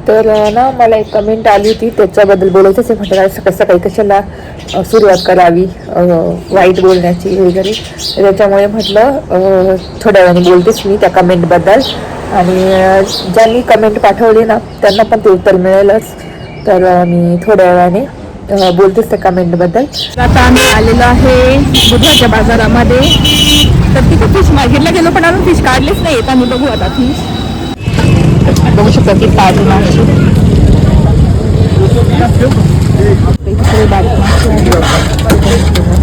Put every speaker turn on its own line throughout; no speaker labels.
तर ना मला एक कमेंट आली होती, त्याच्याबद्दल बोलायचंच आहे. म्हटलं सकाळ सकाळी कशाला सुरुवात करावी वाईट बोलण्याची वगैरे. त्याच्यामुळे म्हटलं थोड्या वेळाने बोलतेच मी त्या कमेंटबद्दल. आणि ज्यांनी कमेंट पाठवली ना त्यांना पण ते उत्तर मिळेलच. तर मी थोड्या वेळाने बोलतेच त्या कमेंटबद्दल. आता आम्ही आलेलो आहे बुधवारच्या बाजारामध्ये. तर तिथे फिश मार्केटला गेलो पण अजून फिश काढलेच नाही येत. आम्ही बघू आता फिश. बघू शकता की ताजी मासे,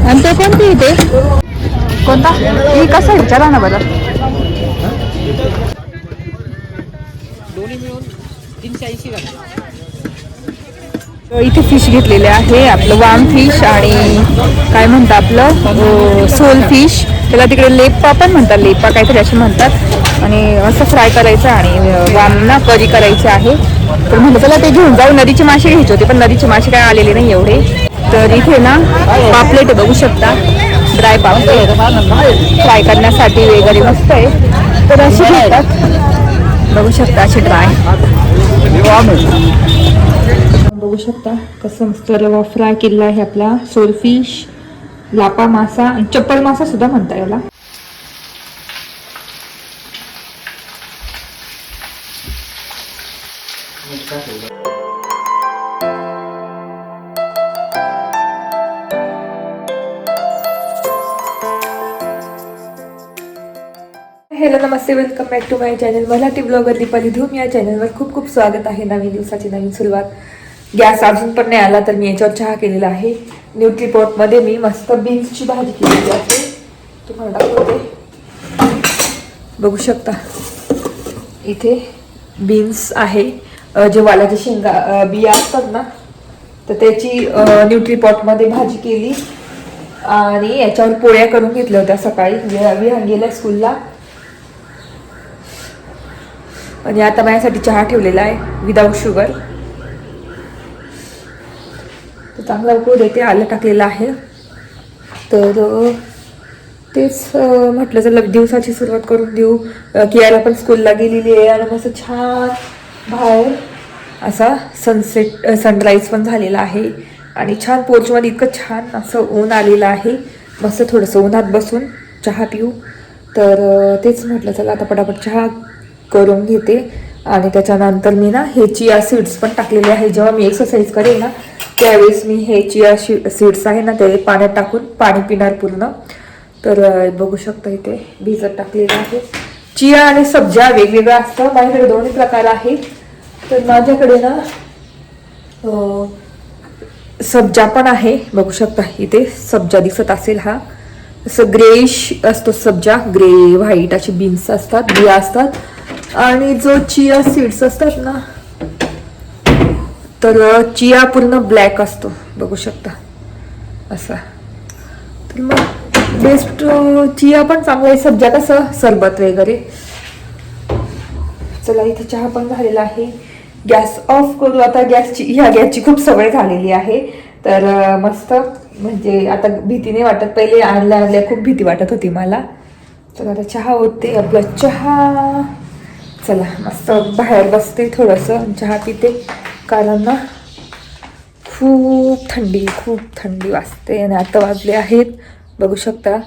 आणि ते कोणती इथे कोणता ही कसा विचारा ना बरं. दोन्ही मिळून 380 इथे फिश घेतलेले आहे. आपलं वाम फिश आणि काय म्हणतात आपलं सोल फिश, त्याला तिकडे लेपा पण म्हणतात, लेपा काहीतरी असे म्हणतात. आणि असं फ्राय करायचं आणि वामना करी करायचे आहे. तर म्हटलं चला ते घेऊन जाऊ. नदीचे मासे घ्यायचे होते पण नदीचे मासे काय आलेले नाही एवढे. तर इथे ना पापलेट आहे, बघू शकता ड्राय पापलेट फ्राय करण्यासाठी वगैरे मस्त आहे. तर असे घेतात, बघू शकता असे ड्राय. बघू शकता कसं मस्त रवा फ्राय केलेला आहे आपला सोल फिश, लापा मासा आणि चप्पल मासा सुद्धा म्हणता याला. हॅलो नमस्ते, welcome back to my channel Marathi blogger Deepali Dhoom. या चॅनलवर खूप खूप स्वागत आहे. नवीन दिवसाची नवीन सुरुवात. गॅस अजून पण नाही आला तर मी याच्यावर चहा केलेला आहे. न्यूट्रीपॉटमध्ये मी मस्त बीन्सची भाजी केलेली आहे, तुम्हाला दाखवते. बघू शकता इथे बीन्स आहे, जे वालाच्या शेंगा बिया असतात ना, तर त्याची न्यूट्रीपॉटमध्ये भाजी केली. आणि याच्यावर पोळ्या करून घेतल्या होत्या सकाळी, विहान गेल्या स्कूलला. आणि आता माझ्यासाठी चहा ठेवलेला आहे विदाऊट शुगर. तर चांगला उकळू देते, आलं टाकलेलं आहे. तर तेच म्हटलं चला दिवसाची सुरुवात करून देऊ. कियाला पण स्कूलला गेलेली आहे आणि मस्त छान बाहेर असा सनराईज पण झालेला आहे. आणि छान पोर्चमध्ये इतकं छान असं ऊन आलेलं आहे. मस्त थोडंसं उन्हात बसून चहा पिऊ. तर तेच म्हटलं चला आता पटापट चहा करून घेते. आणि त्याच्यानंतर मी ना हे चिया सीड्स पण टाकलेले आहे. जेव्हा मी एक्सरसाइज करेन ना त्यावेळेस मी हे चिया सीड्स आहे ना ते पाण्यात टाकून पाणी पिणार पूर्ण. तर बघू शकता इथे भिजत टाकलेलं आहे. चिया आणि सब्जा वेगवेगळं असतं. माझ्याकडे दोन्ही प्रकार आहे. तर माझ्याकडे ना सब्जा पण आहे, बघू शकता इथे सब्जा दिसत असेल. हा असं ग्रेइश असतो सब्जा, ग्रे व्हाईट असे बीन्स असतात, बिया असतात. आणि जो चिया सीड्स असतात ना, तर चिया पूर्ण ब्लॅक असतो, बघू शकता असा. तर मग बेस्ट चिया पण चांगला आहे, सब्जा कसं सरबत वगैरे. चला इथे चहा पण झालेला आहे. गॅस ऑफ करू आता. ह्या गॅसची खूप सवय झालेली आहे. तर मस्त म्हणजे आता भीती नाही वाटत. पहिले आणल्या खूप भीती वाटत होती मला. तर आता चहा होते आपला चहा. चला मस्त बाहेर बसते थोडंसं चहा पिते, कारण ना खूप थंडी वाजते. आणि आता वाजले आहेत बघू शकता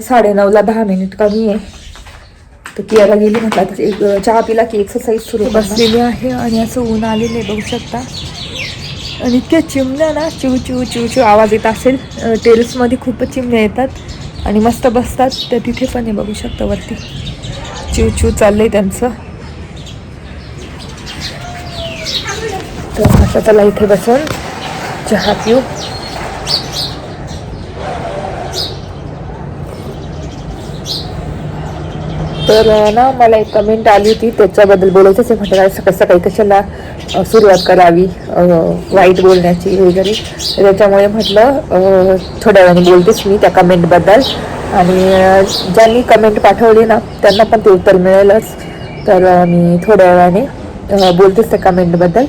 9:30ला 10 मिनिट कमी आहे. तर कियाला गेली म्हटलं तर एक चहा पिला की एक्सरसाइज सुरू बसलेली आहे. आणि असं ऊन आलेलं आहे बघू शकता. आणि इतक्या चिमण्या ना चिव चिव चिव चिव आवाज येत असेल. टेरेसमध्ये खूपच चिमण्या येतात आणि मस्त बसतात. तर तिथे पण आहे बघू शकता वरती चिव चिव चाललंय त्यांचं. तर आता चला इथे बसून चहा पिऊ. तर ना मला एक कमेंट आली होती, त्याच्याबद्दल बोलायचंच आहे. म्हटलं सकाळ सकाळी कशाला सुरुवात करावी वाईट बोलण्याची वगैरे. त्याच्यामुळे म्हटलं थोड्या वेळाने बोलतेच मी त्या कमेंटबद्दल. आणि ज्यांनी कमेंट पाठवली ना त्यांना पण ते उत्तर मिळेलच. तर मी थोड्या वेळाने बोलतेच त्या कमेंटबद्दल.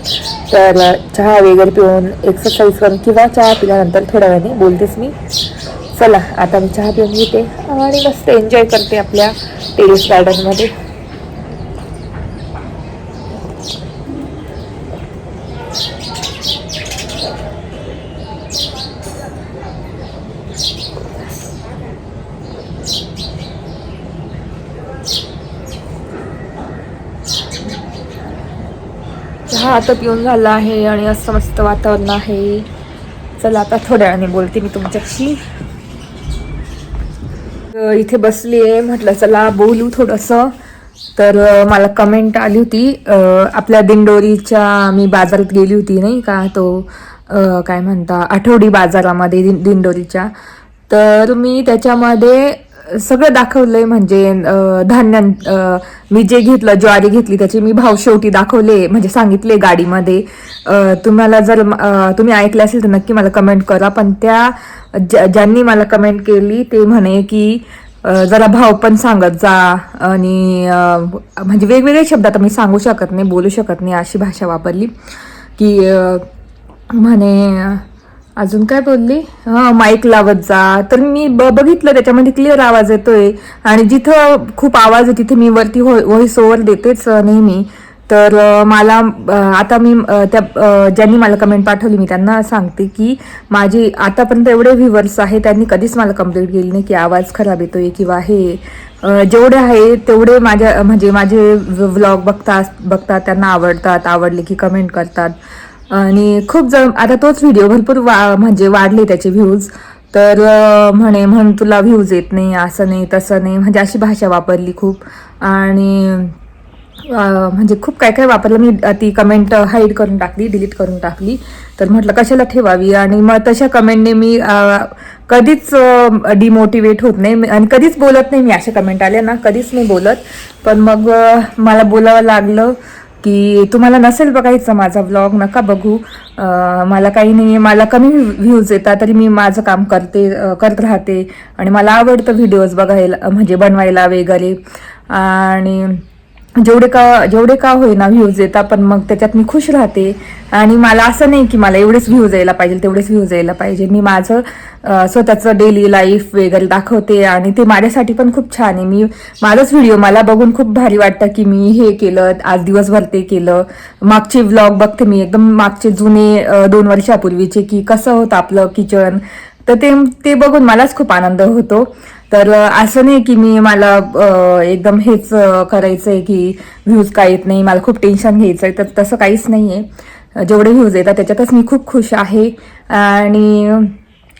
तर चहा वगैरे पिऊन एक्सरसाइज करून किंवा चहा पिल्यानंतर थोड्या वेळाने बोलतेच मी. चला आता मी चहा पिऊन घेते आणि मस्त एन्जॉय करते आपल्या टेरेस गार्डनमध्ये. चहा आता पिऊन झाला आहे आणि असं मस्त वातावरण आहे. चला आता थोड्या वेळाने बोलते मी तुमच्याशी. इथे बसली आहे, म्हटलं चला बोलू थोडंसं. तर मला कमेंट आली होती आपल्या दिंडोरीच्या, मी बाजारात गेली होती नाही का, तो काय म्हणता आठवडी बाजारामध्ये दिंडोरीच्या. तर मी त्याच्यामध्ये सगळं दाखवलंय, म्हणजे धान्य मी जे घेतलं, ज्वारी घेतली त्याचे मी भाव शेवटी दाखवले, म्हणजे सांगितले गाडीमध्ये. तुम्हाला जर तुम्ही ऐकले असेल तर नक्की मला कमेंट करा. पण त्या ज्यांनी मला कमेंट केली ते म्हणे की जरा भाव पण सांगत जा, आणि म्हणजे वेगवेगळे शब्द आता मी सांगू शकत नाही, बोलू शकत नाही, अशी भाषा वापरली की म्हणे अजून काय बोलली, माईक लावत जा. तर मी बघितलं त्याच्यामध्ये क्लिअर आवाज येतोय, आणि जिथं खूप आवाज आहे तिथे मी वरती व्हॉइस ओव्हर देतेच नेहमी. तर मला आता मी त्या ज्यांनी मला कमेंट पाठवली मी त्यांना सांगते की माझी आतापर्यंत एवढे व्ह्यूवर्स आहे त्यांनी कधीच मला कंप्लेंट केली नाही की आवाज खराब येतोय किंवा हे. जेवढे आहे तेवढे माझ्या म्हणजे माझे व्लॉग बघतात त्यांना आवडले की कमेंट करतात. आणि खूप जण आता तोच व्हिडिओ भरपूर म्हणजे वाढले त्याचे व्ह्यूज. तर म्हण तुला व्ह्यूज येत नाही, असं नाही तसं नाही, म्हणजे अशी भाषा वापरली खूप. आणि म्हणजे खूप काय काय वापरलं. मी ती कमेंट हाईड करून टाकली, डिलीट करून टाकली. तर म्हटलं कशाला ठेवावी. आणि मग तशा कमेंटने मी कधीच डिमोटिवेट होत नाही आणि कधीच बोलत नाही. मी अशा कमेंट आल्या ना कधीच नाही बोलत. पण मग मला बोलावं लागलं की तुम्हाला नसेल बघायचं माझा व्लॉग नका बघू, मला काही नाही, मला कमी व्ह्यूज येतात तरी मी माझं काम करत राहते आणि मला आवडतं व्हिडिओज बघायला म्हणजे बनवायला वगैरे. आणि जेवढे का होईना व्ह्यूज येतात पण मग त्याच्यात मी खुश राहते. आणि मला असं नाही की मला एवढेच व्ह्यूज यायला पाहिजे तेवढेच व्ह्यूज यायला पाहिजे. मी माझं स्वतःचं डेली लाईफ वगैरे दाखवते आणि ते माझ्यासाठी पण खूप छान आहे. मी माझाच व्हिडिओ मला बघून खूप भारी वाटतं की मी हे केलं, आज दिवसभर ते केलं. मागचे व्लॉग बघते मी, एकदम मागचे जुने 2 वर्षापूर्वीचे की कसं होतं आपलं किचन, तर ते बघून मलाच खूप आनंद होतो. तर असं नाही की मला एकदम हेच करायचंय की व्ह्यूज काय येत नाही, मला खूप टेन्शन घ्यायचंय, तर तसं काहीच नाहीये. जेवढे व्ह्यूज येतात त्याच्यातच मी खूप खुश आहे. आणि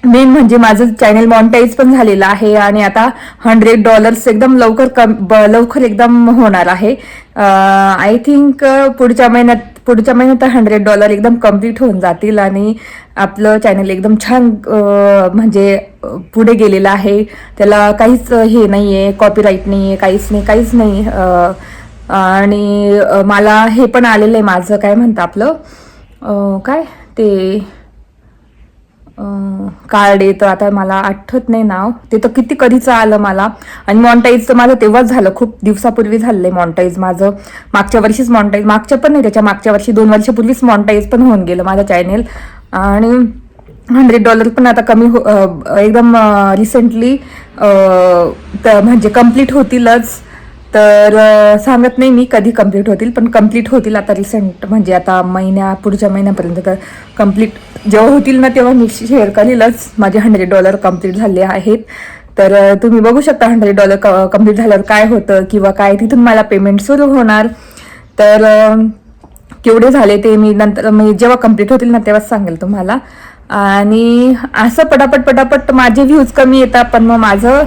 मेन म्हणजे माझं चॅनल मॉनिटाईज पण झालेलं आहे आणि आता $100 एकदम लवकर एकदम होणार आहे. आय थिंक पुढच्या महिन्यात $100 एकदम कम्प्लीट होऊन जातील आणि आपलं चॅनल एकदम छान म्हणजे पुढे गेलेलं आहे. त्याला काहीच हे नाहीये, कॉपीराईट नाहीये, काहीच नाही. आणि मला हे पण आलेलं आहे माझं काय म्हणतं आपलं काय ते कार्ड येतं, आता मला आठवत नाही नाव, ते तर किती कधीचं आलं मला. आणि मॉनिटाईज तर माझं तेव्हाच झालं, खूप दिवसापूर्वी झालंय मॉनिटाईज माझं. मागच्या वर्षीच मॉनिटाईज, मागच्या पण नाही, त्याच्या मागच्या वर्षी 2 वर्षापूर्वीच मॉनिटाईज पण होऊन गेलं माझं चॅनेल. आणि $100 पण आता कमी एकदम रिसेंटली म्हणजे कम्प्लीट होतीलच. तर सांगत नाही मी कधी कम्प्लीट होतील, पण कम्प्लीट होतील आता रिसेंट, म्हणजे आता पुढच्या महिन्यापर्यंत. तर कम्प्लीट जेव्हा होतील ना तेव्हा मी शेअर करेलच. माझे $100 कम्प्लीट झाले आहेत. तर तुम्ही बघू शकता $100 कम्प्लीट झाल्यावर काय होतं किंवा काय, तिथून मला पेमेंट सुरू होणार. तर केवढे झाले ते मी नंतर जेव्हा कम्प्लीट होतील ना तेव्हाच सांगेल तुम्हाला. आणि असं पटापट माझे व्ह्यूज कमी येतात पण मग माझं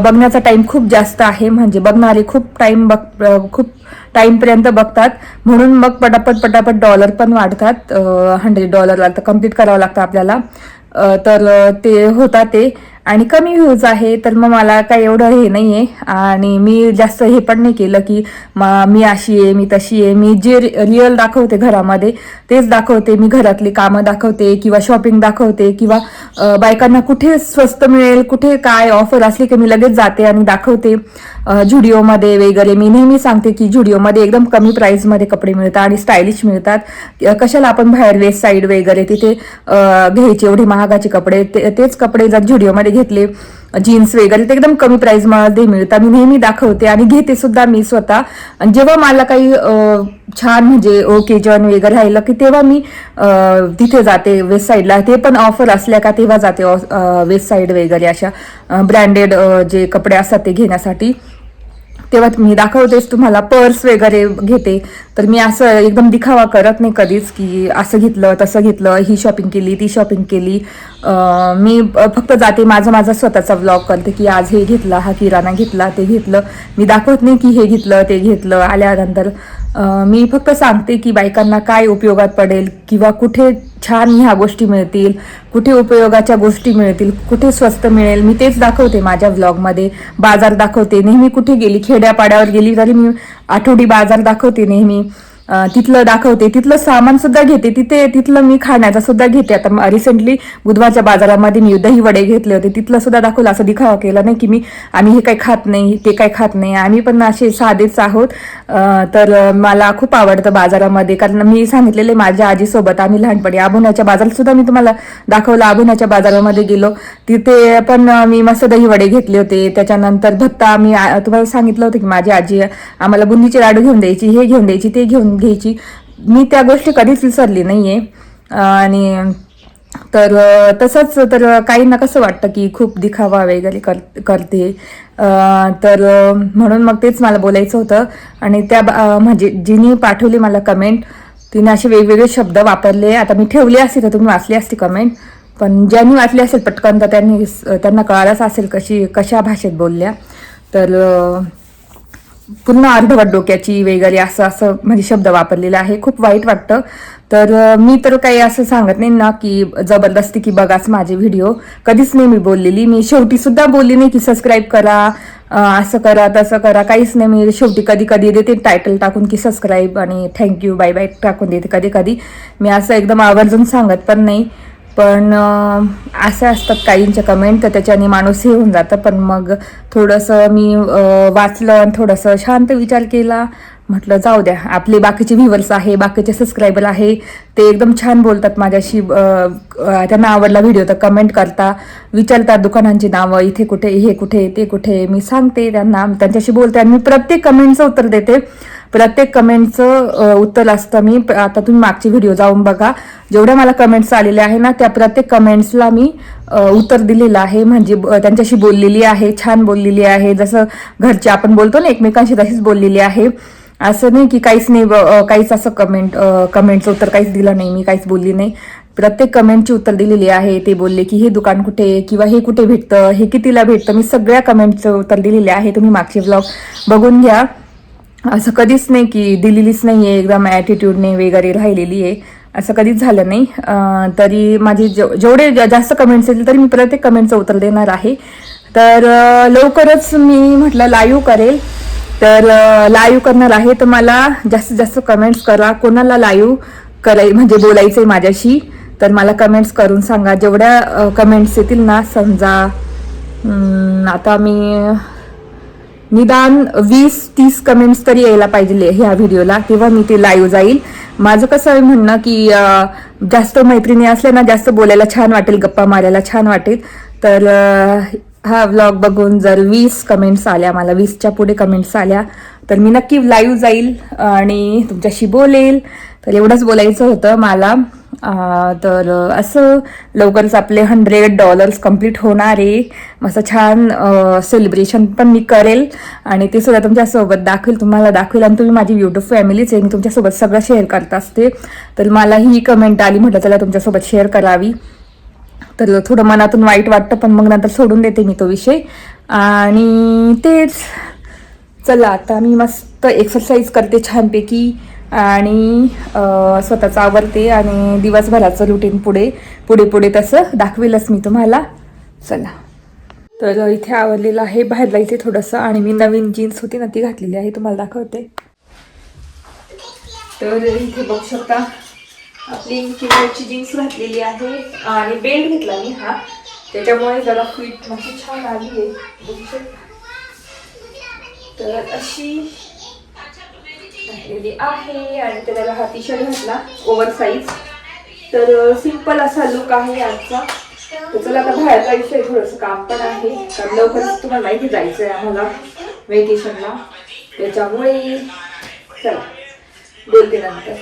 बघण्याचा टाइम खूप जास्त आहे, म्हणजे बघणारे खूप टाइमपर्यंत बघतात, म्हणून मग पटापट डॉलर पण वाढतात. $100 तर कम्प्लीट करावं लागतं आपल्याला. तर ते होता ते. आणि कमी व्ह्यूज आहे तर मग मला काही एवढं हे नाही आहे. आणि मी जास्त हे पण नाही केलं की मी अशी आहे, मी तशी आहे. मी जे रिअल दाखवते घरामध्ये तेच दाखवते. मी घरातली कामं दाखवते किंवा शॉपिंग दाखवते किंवा बायकांना कुठे स्वस्त मिळेल, कुठे काय ऑफर असली की मी लगेच जाते आणि दाखवते. झुडिओमध्ये वगैरे मी नेहमी सांगते की झुडिओमध्ये एकदम कमी प्राईसमध्ये कपडे मिळतात आणि स्टायलिश मिळतात. कशाला आपण बाहेर वेस्ट साईड वगैरे तिथे घ्यायचे एवढे महागाचे कपडे. तेच कपडे जर झुडिओमध्ये घेतले, जीन्स वगैरे ते एकदम कमी प्राइस मध्ये मिळतात. मी नेहमी दाखवते आणि घेते सुद्धा मी स्वतः. आणि जेव्हा मला काही छान म्हणजे ओकेजन वगैरे राहिलं की तेव्हा मी तिथे जाते वेस्ट साईडला, ते पण ऑफर असल्या का तेव्हा जाते वेस्ट साईड वगैरे अशा ब्रँडेड जे कपडे असतात ते घेण्यासाठी. तेव्हा मी दाखवतेच तुम्हाला पर्स वगैरे घेते, तर मी असं एकदम दिखावा करत नाही कधीच की असं घेतलं तसं घेतलं, ही शॉपिंग केली ती शॉपिंग केली. मी फक्त जाते माझा स्वतःचा व्लॉग करते की आज हे घेतलं, हा किराणा घेतला, ते घेतलं. मी दाखवत नाही की हे घेतलं ते घेतलं. आल्यानंतर मी फक्त सांगते की बायकांना काय उपयोगात पडेल किंवा कुठे छान ह्या गोष्टी मिळतील, कुठे उपयोगाच्या गोष्टी मिळतील, कुठे स्वस्त मिळेल, मी तेच दाखवते माझ्या व्लॉगमध्ये. बाजार दाखवते नेहमी, कुठे गेली खेड्यापाड्यावर गेली तरी मी आठवडी बाजार दाखवते नेहमी. तिथलं दाखवते, तिथलं सामान सुद्धा घेते, तिथलं मी खाण्याचं सुद्धा घेते. आता रिसेंटली बुधवारच्या बाजारामध्ये मी दही वडे घेतले होते, तिथलं सुद्धा दाखवलं. असं दिखावा केला नाही की आम्ही हे काही खात नाही ते काही खात नाही, आम्ही पण असे साधेच आहोत. तर मला खूप आवडतं बाजारामध्ये, कारण मी सांगितलेले माझ्या आजीसोबत आम्ही लहानपणी आभोण्याच्या बाजारात सुद्धा मी तुम्हाला दाखवलं. आभोण्याच्या बाजारामध्ये गेलो, तिथे पण मी मस्त दही वडे घेतले होते. त्याच्यानंतर भत्ता, मी तुम्हाला सांगितलं होतं की माझी आजी आम्हाला बुंदीचे लाडू घेऊन द्यायची, हे घेऊन द्यायची, ते घेऊन घ्यायची. मी त्या गोष्टी कधीच विसरली नाहीये. आणि तर तसंच तर काहींना कसं वाटतं की खूप दिखावा वगैरे करते, तर म्हणून मग तेच मला बोलायचं होतं. आणि त्या म्हणजे जिने पाठवली मला कमेंट, तिने असे वेगवेगळे शब्द वापरले. आता मी ठेवले असते तर तुम्ही वाचली असती कमेंट, पण ज्यांनी वाचली असेल पटकन तर त्यांना कळालंच असेल कशा भाषेत बोलल्या. तर पूर्ण अर्धवट डोक्याची वगैरे असं म्हणजे शब्द वापरलेला आहे, खूप वाईट वाटतं. तर मी तर काही असं सांगत नाही ना की जबरदस्ती की बघाच माझे व्हिडिओ, कधीच नाही मी बोललेली. मी शेवटी सुद्धा बोलली नाही की सबस्क्राईब करा, असं करा तसं करा, काहीच नाही. मी शेवटी कधी कधी देते टायटल टाकून की सबस्क्राईब आणि थँक्यू बाय बाय टाकून देते कधी कधी. मी असं एकदम आवर्जून सांगत पण नाही. पण असं असतात काहींच्या कमेंट, तर त्याच्याने माणूस हे होऊन जातं. पण मग थोडंसं मी वाचलं आणि थोडंसं शांत विचार केला, म्हटलं जाऊ द्या, आपले बाकीचे व्ह्युअर्स आहे, बाकीचे सबस्क्रायबर आहे, ते एकदम छान बोलतात माझ्याशी. त्यांना आवडला व्हिडिओ तर कमेंट करता, विचारतात दुकानांची नावं, इथे कुठे, हे कुठे, ते कुठे. मी सांगते त्यांना, त्यांच्याशी बोलते आणि मी प्रत्येक कमेंटचं उत्तर देते. प्रत्येक कमेंटचं उत्तर असतं. मी आता तुम्ही मागचे व्हिडिओ जाऊन बघा, जेवढ्या मला कमेंट्स आलेल्या आहे ना त्या प्रत्येक कमेंट्सला मी उत्तर दिलेलं आहे. म्हणजे त्यांच्याशी बोललेली आहे, छान बोललेली आहे, जसं घरचे आपण बोलतो ना एकमेकांशी, तशीच बोललेली आहे. असं नाही की काहीच नाही, काहीच असं कमेंटचं उत्तर काहीच दिलं नाही, मी काहीच बोलली नाही. प्रत्येक कमेंटची उत्तर दिलेली आहे. ते बोलले की हे दुकान कुठे किंवा हे कुठे भेटतं, हे कितीला भेटतं, मी सगळ्या कमेंटचं उत्तर दिलेले आहे. तुम्ही मागचे व्लॉग बघून घ्या. असं कधीच नाही की दिलेलीच नाही आहे, एकदम ॲटिट्यूडने वगैरे राहिलेली आहे, असं कधीच झालं नाही. तरी माझे जेवढे जास्त कमेंट्स येतील तरी मी प्रत्येक कमेंटचं उत्तर देणार आहे. तर लवकरच मी म्हटलं लाईव्ह करेल, तर लाईव्ह करणार आहे. तर मला जास्तीत जास्त कमेंट्स करा, कोणाला लाईव्ह म्हणजे बोलायचं आहे माझ्याशी, तर मला कमेंट्स करून सांगा. जेवढ्या कमेंट्स येतील ना, समजा आता मी निदान 20-30 कमेंट्स तरी यायला पाहिजे ह्या व्हिडिओला, तेव्हा मी ते लाईव्ह जाईल. माझं कसं आहे म्हणणं की जास्त मैत्रिणी असल्या ना जास्त बोलायला छान वाटेल, गप्पा मारायला छान वाटेल. तर हा व्लॉग बघून जर 20 कमेंट्स आल्या, मला 20च्या पुढे कमेंट्स आल्या, तर मी नक्की लाईव्ह जाईल आणि तुमच्याशी बोलेल. तर एवढंच बोलायचं होतं मला. तर असं लवकरच आपले $100 कम्प्लीट होणार आहे. मस्त छान सेलिब्रेशन पण मी करेल आणि ते सुद्धा तुमच्यासोबत तुम्हाला दाखवेल. आणि तुम्ही माझी यूट्यूब फॅमिलीच आहे, मी तुमच्यासोबत सगळं शेअर करत असते. तर मला ही कमेंट आली, म्हटलं चला तुमच्यासोबत शेअर करावी. तर थोडं मनातून वाईट वाटतं, पण मग नंतर सोडून देते मी तो विषय. आणि तेच चला, आता मी मस्त एक्सरसाइज करते छानपैकी आणि स्वतःच आवरते आणि दिवसभराचं रुटीन पुढे तसं दाखवेलच मी तुम्हाला. चला, तर इथे आवरलेलं आहे, बाहेर जायचे थोडंसं. आणि मी नवीन जीन्स होती ना ती घातलेली आहे, तुम्हाला दाखवते. तर इथे बघू शकता आपली किमोची जीन्स घातलेली आहे आणि बेल्ट घेतला मी हा, त्याच्यामुळे जरा फिट माझी छान आली आहे, बघू शकता. तर अशी घातलेली आहे आणि त्याला हा टी शर्ट घातला ओव्हर साईज. तर सिंपल असा लुक आहे आजचा. तर चला आता बाहेर जायचं आहे, थोडंसं काम पण आहे, कारण लवकरच तुम्हाला माहिती जायचं आहे आम्हाला वेकेशनला, त्याच्यामुळे चला बोलते नंतर.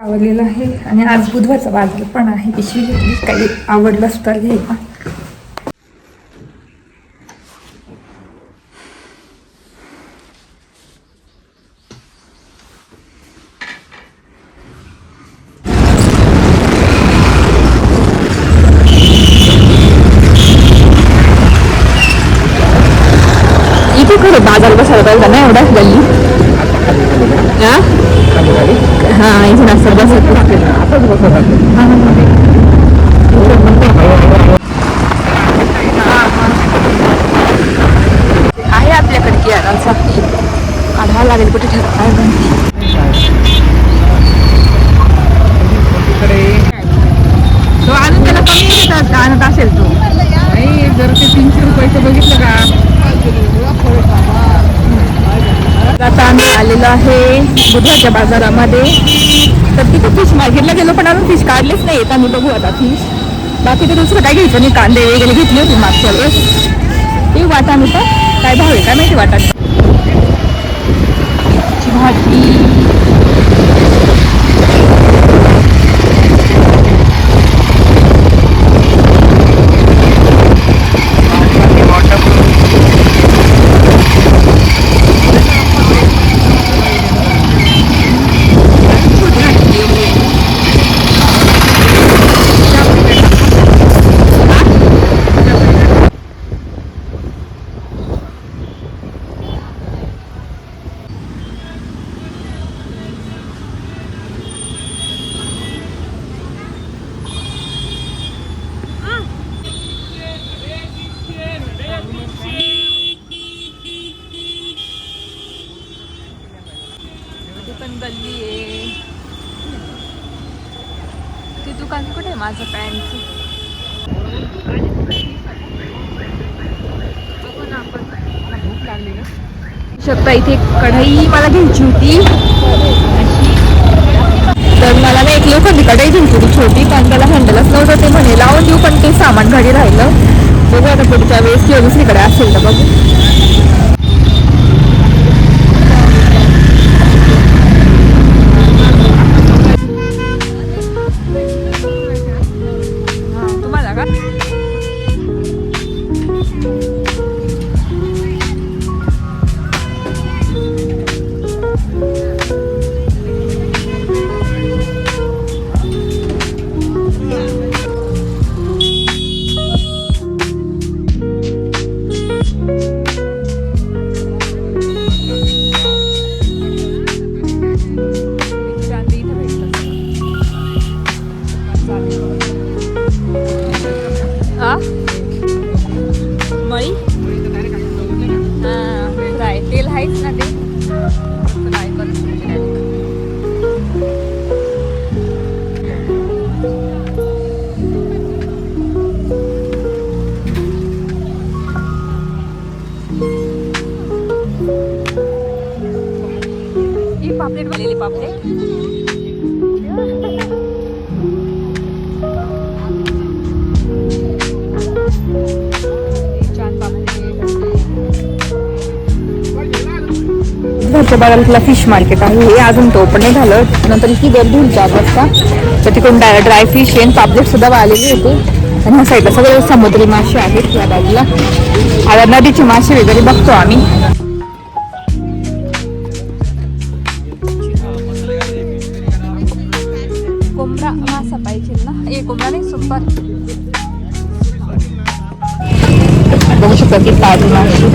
आवडलेलं आहे आणि आज बुधवारचा बाजार पण आहे, पिशवी घेतली, काही आवडलंच तर घ्यायला. इथे बाजार बसायला पाहिजे ना एवढाच गल्ली. हा इथे असं बसत आहे आपल्याकडे की यारांचा आढावा लागेल कुठे ठरवाय तो अजून त्याला कमी येतात आणत असेल तो नाही. जर ते 300 रुपयाचं बघितलं का. आता आम्ही आलेलो आहे बुधवारच्या बाजारामध्ये. तर तिथे फिश मार्केटला गेलो पण अजून फिश काढलेच नाही येत. आम्ही बघू आता फिश. बाकी तर दुसरं काय घ्यायचं नाही. कांदे वगैरे घेतले होते मागच्या वेळेस. ते वाटा मी तर काय भाव आहे काय माहिती वाटा भाजी. गल्ली आहे. ते दुकान कुठे आहे माझं पॅन्टचं. शकता इथे कढई मला घ्यायची होती अशी. तर मला ना एक लोखंडी कढई घ्यायची होती छोटी. पण त्याला हँडलच नव्हतं. ते म्हणे लावून देऊ पण ते सामान घरी राहिलं. बघू आता पुढच्या वेळेस किंवा दुसरीकडे असेल तर बघू. तेल आहेच ना ते फ्राय करून. ही पापलेट बनलेली पापलेट घरच्या बाजारातला फिश मार्केट आहे हे. अजून तो ओपन नाही झालं. नंतर इतकी गर्दी होईल 4 वाजता. तर तिकडून ड्राय फिश आणि पापलेट सुद्धा आलेले होते. आणि ह्या साईडला सगळे समुद्री मासे आहेत या बाजूला. आता नदीचे मासे वगैरे बघतो आम्ही. कोंबडा मासा पाहिजे ना. कोंबडा नाही सुपर. बघू शकता की ताजी मासे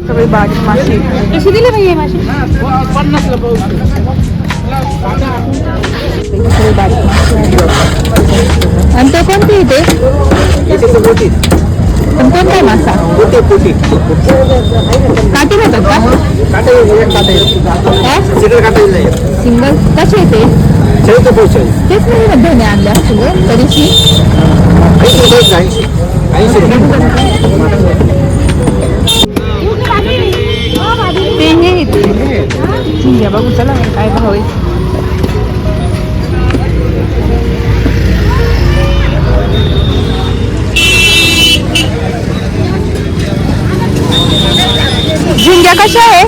सगळे बारीक मासे. कशी दिले पाहिजे मासे 50ला पाऊस. सगळे बारीक मासे आणि ते कोणते इथे कोणता आहे मासा. काटे राहतात का सिंगल कसे येते तेच नाही धने आणले असतील तरीशी. झिंग्या बघू चला काय भाव आहे. झिंग्या कशा आहे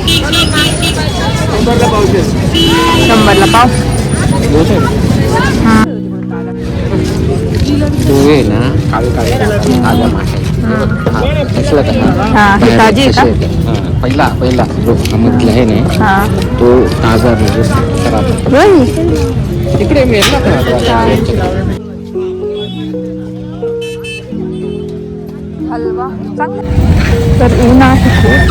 100ला पाव.
आहे ना काळी काळी ताज्या मासे
ताजी
पहिला पहिला जो मधला आहे ना तो ताजा तिकडे
हलवा चांगला. तर ऊन आहे खूप.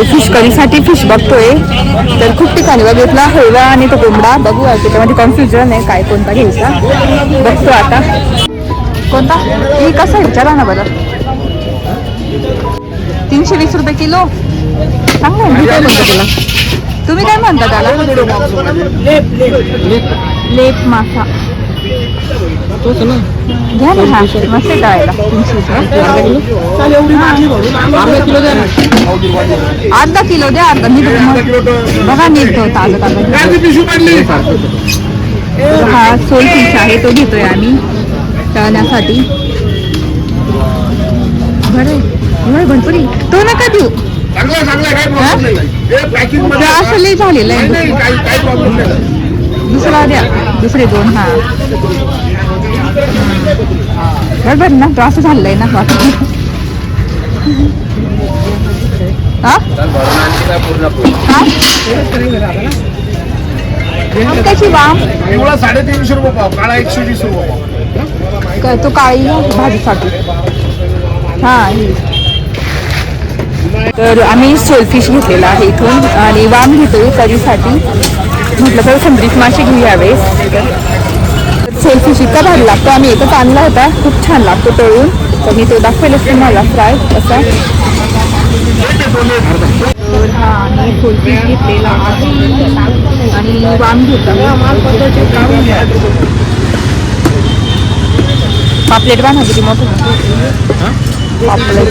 फिश करीसाठी फिश बघतोय तर खूप ठिकाणी बघितला हिरवा आणि तो कोंबडा बघू. त्याच्यामध्ये कन्फ्युजन आहे काय कोणता घ्यायचा. बघतो आता कोणता. ही कसं विचारा ना बरं. 320 रुपये किलो. चांगलं आहे. मी काय म्हणतो तुला. तुम्ही काय म्हणता त्याला. लेप मासा
तोच ना.
घ्या ना. हा मस्त टाळायला 320 अर्धा किलो द्या. अर्धा नीट बघा नीट तो ताजं ताजं. हा सोल फिश आहे तो घेतोय आम्ही तळण्यासाठी. बरं भरपूर तो नका देऊ. असं झालेलं आहे. दुसरा द्या. दुसरे 2. हा बरोबर ना. तो असं झालेलं आहे ना. त्याची वाम
350 रुपये पाव. काळा 120 रुपये पाव.
तो काळी भाजीसाठी. हा तर आम्ही सोलफिश घेतलेला आहे इथून आणि वाम घेतोय करीसाठी. म्हटलं तर संद्रीत मासे घेऊ यावेळेस. सोलफिश इतका भारी लागतो. आम्ही एकच आणला होता. खूप छान लागतो तळून. तर मी तो दाखवेलच तुम्हाला फ्राय कसा. हा आम्ही सोलफिश घेतलेला आहे आणि वाम घेतला. पापलेट बांधा किती मोठं पापलेट.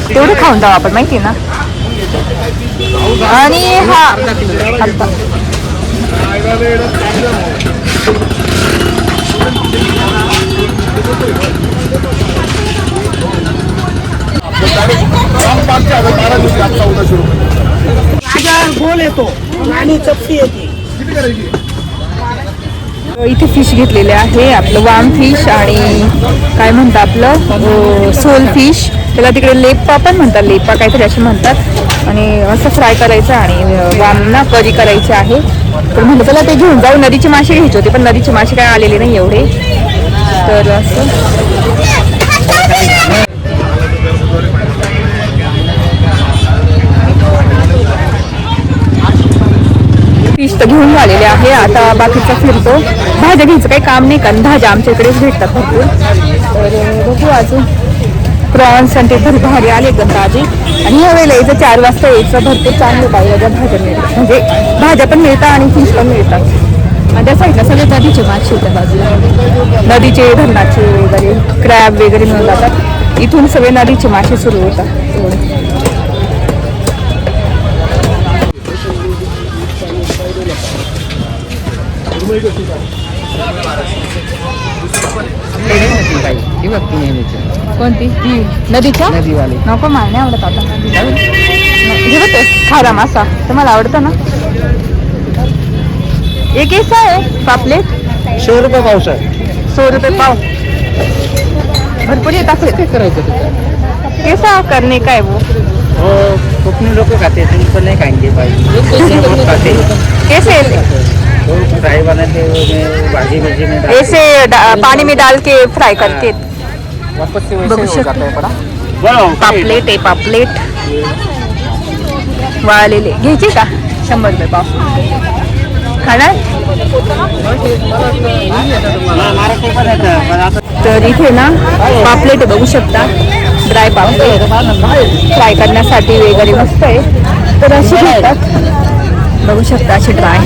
तेवढं खाऊन जाऊ आपण माहिती ना. आणि हा आता
गोल येतो आणि चपटी येते.
इथे फिश घेतलेले आहे. आपलं वाम फिश आणि काय म्हणतात आपलं सोल फिश. त्याला तिकडे लेपा पण म्हणतात. लेपा काहीतरी असे म्हणतात. आणि असं फ्राय करायचं आणि वामना करी करायची आहे. तर म्हटलं चला ते घेऊन जाऊ. नदीचे मासे घ्यायचे होते पण नदीचे मासे काय आलेले नाही एवढे. तर असं फिश तर घेऊन झालेले आहे. आता बाकीचा फिरतो. भाज्या घ्यायचं काही काम नाही कारण भाज्या आमच्या इकडेच भेटतात भरपूर. तर बघू अजून प्रॉन्स आणि ते भरपूर भारी आले एकदम ताजी. आणि ह्या वेळेला यायचं 4 वाजता यायचं. भरपूर चांगलं पाहिजे भाज्या मिळतात. म्हणजे भाज्या पण मिळतात आणि फिश पण मिळतात. आणि त्या साईडला सगळे नदीचे मासे होत्या बाजूला. नदीचे धरणाचे वगैरे क्रॅब वगैरे मिळून जातात. इथून सगळे नदीचे मासे सुरू होतात. एवढे कोणती नदीच्या
नदीवाले
नको मला नाही आवडत. आता घेते खारा मासा तुम्हाला आवडतं ना. एक ऐसा आहे पापलेट
100 रुपये पाव सर.
100 रुपये पाव. भरपूर येतात. कैसा करने का है वो.
कोकणी लोक खाते पण नाही खाएंगे खाते.
कैसे
फ्राई बनाते भाजी भाजी में
ऐसे पानी में डाल के फ्राई करके.
वापस से
बघू
वैसे हो जाता
शकतो.
है बड़ा.
पापलेट आहे पापलेट वाळलेले घ्यायचे का 100 रुपये पाव. खाणार तर इथे ना पापलेट बघू शकता. ड्राय पापलेट फ्राय करण्यासाठी वगैरे मस्त आहे. तर असे घेतात बघू शकता असे ड्राय.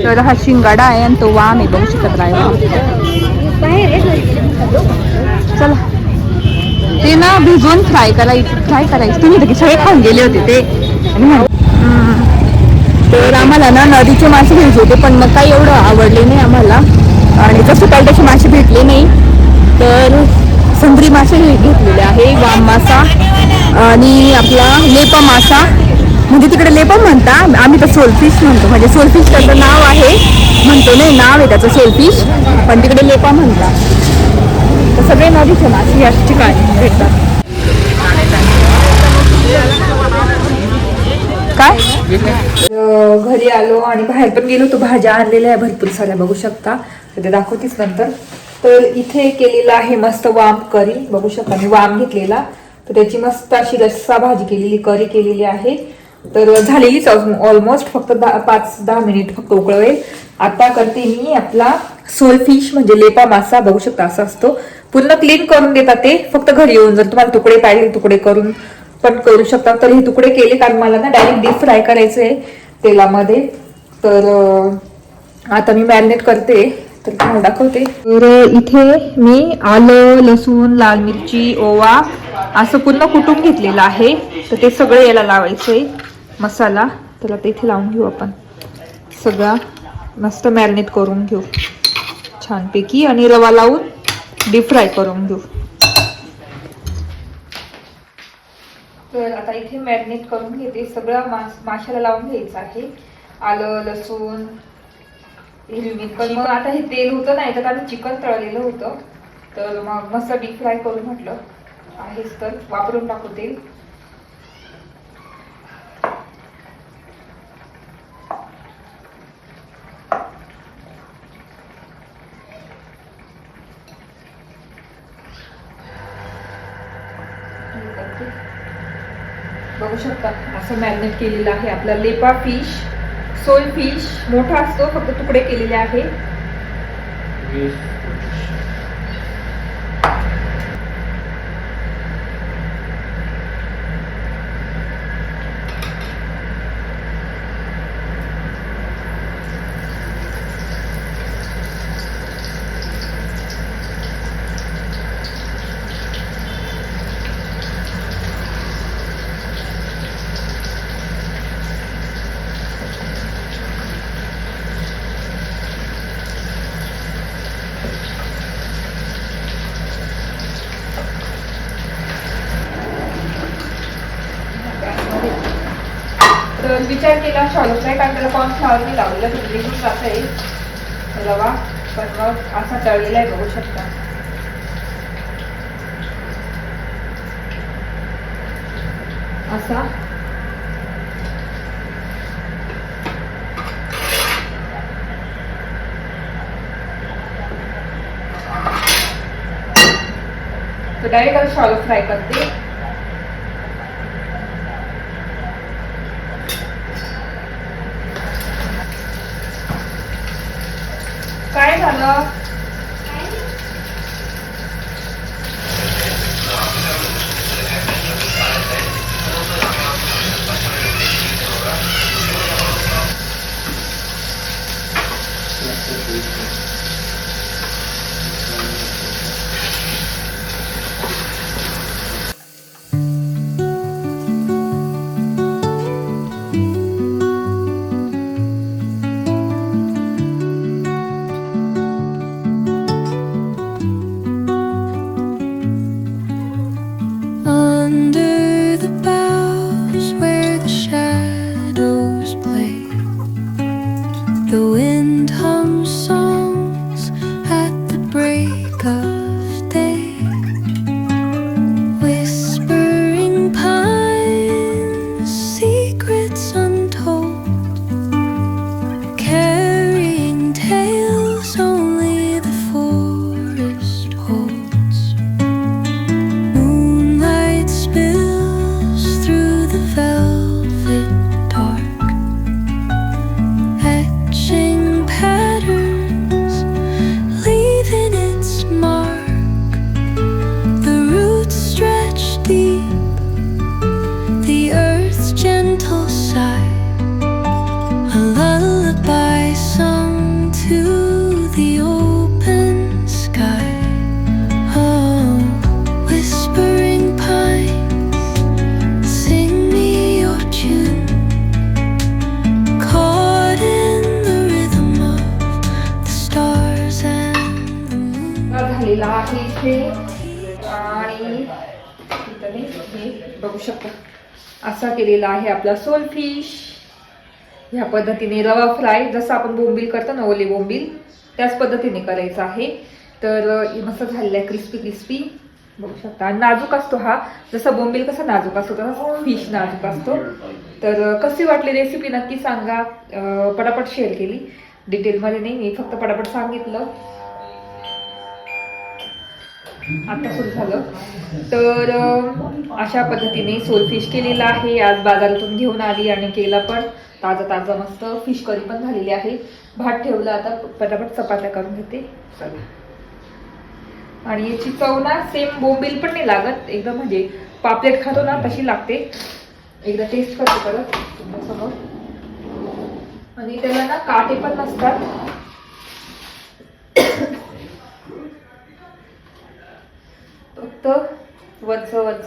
तर हा शिंगाडा आहे आणि तो वाम आहे बघू शकता ड्राय वाम. चला ते ना भिजवून फ्राय करायचं. तुम्ही तर सगळे खाऊन गेले होते ते. तर आम्हाला ना नदीचे मासे घ्यायचे होते पण मग काही एवढं आवडले नाही आम्हाला. आणि जसं काल तसे मासे भेटले नाही. तर संत्री मासे घेतलेले आहे. वाम मासा आणि आपला लेपा मासा. म्हणजे तिकडे लेपा म्हणता. आम्ही तर सोलफिश म्हणतो. म्हणजे सोलफिश त्याचं नाव आहे म्हणतो नाही. नाव आहे त्याचं सोलफिश पण तिकडे लेपा म्हणतात. तर सगळे नदीचे मासे याच ठिकाणी भेटतात. काय घरी आलो आणि बाहेर पण गेलो तो भाज्या आणलेल्या आहे भरपूर साऱ्या बघू शकता तर ते दाखवतीच नंतर. तर इथे केलेलं आहे मस्त वाम करी बघू शकता मी वाम घेतलेला तर त्याची मस्त अशी रस्सा भाजी केलेली करी केलेली आहे. तर झालेलीच ऑलमोस्ट फक्त 5-10 मिनिट फक्त उकळवेल. आता करते मी आपला सोल फिश म्हणजे लेपा मासा बघू शकता असा असतो पूर्ण क्लीन करून देतात ते फक्त घरी येऊन जर तुम्हाला तुकडे पाहिजे तुकडे करून पण करू शकता. तर हे तुकडे केले कारण मला ना डायरेक्ट डीप फ्राय करायचे आहे तेलामध्ये. तर आता मी मॅरिनेट करते तर तुम्हाला दाखवते. तर इथे मी आलं लसूण लाल मिरची ओवा असं पूर्ण कुटून घेतलेलं आहे तर ते सगळं याला लावायचंय मसाला. तर आता इथे लावून घेऊ आपण सगळा मस्त मॅरिनेट करून घेऊ छानपैकी आणि रवा लावून डीप फ्राय करून घेऊ. तर आता इथे मॅरिनेट करून घेते सगळं माशाला लावून घ्यायचं आहे आलं लसूण हिरवी मिरची. पण मग आता हे तेल होतं नाही तर आम्ही चिकन तळलेलं होतं तर मग मस्त डीप फ्राय करून म्हटलं आहेच तर वापरून टाकू तेल. बघू शकता असं मॅरिनेट केलेलं आहे आपला लेपा फिश सोल फिश मोठा असतो फक्त तुकडे केलेले आहे. तर विचार केला शॉलो फ्राय कारण त्याला कॉर्नफ्लॉवर नाही लावलेला तर निघून जात आहे रवा पण मग असा तळलेला आहे बघू शकता. असा तो डायरेक्ट शॉलो फ्राय करते. काय झालं
Under the boughs where the shadows play, the wind hums songs at the break of day. Whispering pines, secrets untold, carrying tales only the forest holds. Moonlight spills through the velvet dark, etching patterns, leaving its mark. The roots stretch deep, the earth's gentle sigh, a lullaby sung to the open sky. Oh, whispering pines, sing me your tune, caught in the rhythm of the stars and the moon.
झालेला आहे इथे आणि इथे हे बघू शकता असा केलेला आहे आपला सोल फिश. ह्या पद्धतीने रवा फ्राय जसं आपण बोंबील करतो ना ओले बोंबील त्याच पद्धतीने करायचं आहे. तर मस्त झालेलं आहे क्रिस्पी क्रिस्पी बघू शकता. आणि नाजूक असतो हा, जसा बोंबील कसा नाजूक असतो तसा फिश नाजूक असतो. तर कशी वाटली रेसिपी नक्की सांगा. पटापट शेअर केली, डिटेलमध्ये नाही, मी फक्त पटापट सांगितलं. आता सुरू झालं. तर अशा पद्धतीने सोल फिश केलेला आहे. आज बाजारातून घेऊन आली आणि केला पण ताजा ताजा मस्त. फिश करी पण झालेली आहे. भात ठेवला, आता पटापट चपात्या करून घेते. चला. आणि याची चव ना सेम बोंबील पण नाही लागत, एकदम म्हणजे पापलेट खातो ना तशी लागते. एकदा टेस्ट करते परत तुमच्यासमोर. आणि त्याला ना काटे पण नसतात. फक्त वरच वरच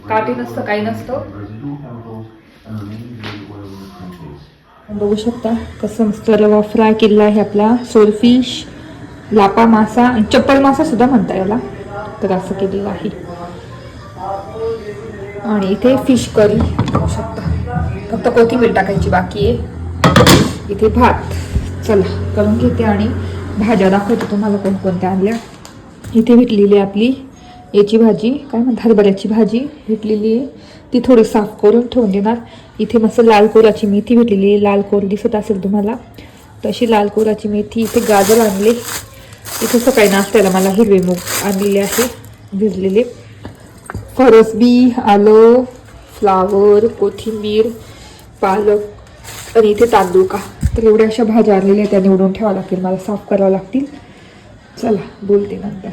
काटे नसतं, काही नसतं. बघू शकता कसं मस्त रवा फ्राय केलेला आहे आपला सोल फिश, लापा मासा आणि चप्पल मासा सुद्धा म्हणता याला. तर असं केलेलं आहे. आणि इथे फिश करी बघू शकता, फक्त कोथिंबीर टाकायची बाकी आहे. इथे भात. चला करून घेते आणि भाज्या दाखवते तुम्हाला कोणकोणत्या आणल्या. इथे भेटलेली आपली याची भाजी, काय म्हणतात हरभऱ्याची भाजी भेटलेली आहे. ती थोडी साफ करून ठेवून देणार. इथे मस्त लाल कोराची मेथी भेटलेली आहे. लाल कोर दिसत असेल तुम्हाला, तशी लाल कोराची मेथी. इथे गाजर आणले. इथे सकाळी नाश्त्याला मला हिरवे मूग आणलेले आहे भिजलेले. फरसबी, आलं, फ्लावर, कोथिंबीर, पालक आणि इथे तांदूळ का. तर एवढ्या अशा भाज्या आणलेल्या त्या निवडून ठेवाव्या लागतील मला, साफ कराव्या लागतील. चला बोलते नंतर.